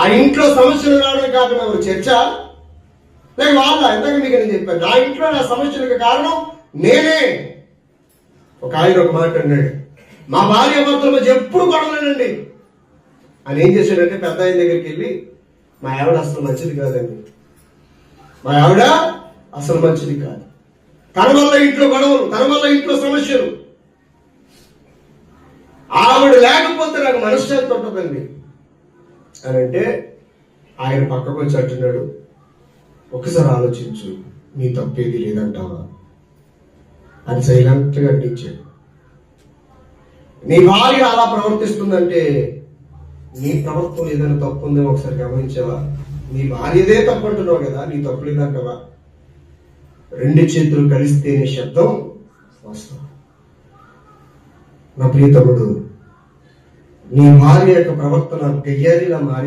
ఆ ఇంట్లో సమస్యలు రావడం కారణం ఎవరు? చర్చ లేక వాళ్ళ? ఇందాక మీకు నేను చెప్పాను, నా ఇంట్లో నా సమస్యలకు కారణం నేనే. ఒక ఆయన ఒక మాట అన్నాడు, మా భార్య భర్తల మధ్య ఎప్పుడు గొడవలేనండి. ఆయన ఏం చేశాడంటే పెద్ద ఆయన దగ్గరికి వెళ్ళి, మా ఆవిడ అసలు మంచిది కాదండి, మా ఆవిడ అసలు మంచిది కాదు, తన వల్ల ఇంట్లో గొడవలు, తన వల్ల ఇంట్లో సమస్యలు, ఆవిడ లేకపోతే నాకు మనశ్శాంతి ఉంటుందండి అని అంటే, ఆయన పక్కకు వచ్చి అంటున్నాడు, ఒకసారి ఆలోచించు, నీ తప్పేది లేదంటావా అని సైలెంట్ గా అట్టించాడు. నీ భార్య అలా ప్రవర్తిస్తుందంటే నీ ప్రవర్తన ఏదైనా తప్పు ఉందేమో ఒకసారి గమనించావా? నీ భార్యదే తప్పు అంటున్నావు కదా, నీ తప్పు లేదంటావా? రెండు చేతులు కలిస్తేనే శబ్దం వస్తుంది. నా ప్రియతముడు, నీ భార్య యొక్క ప్రవర్తన గయ్యారిలా మారి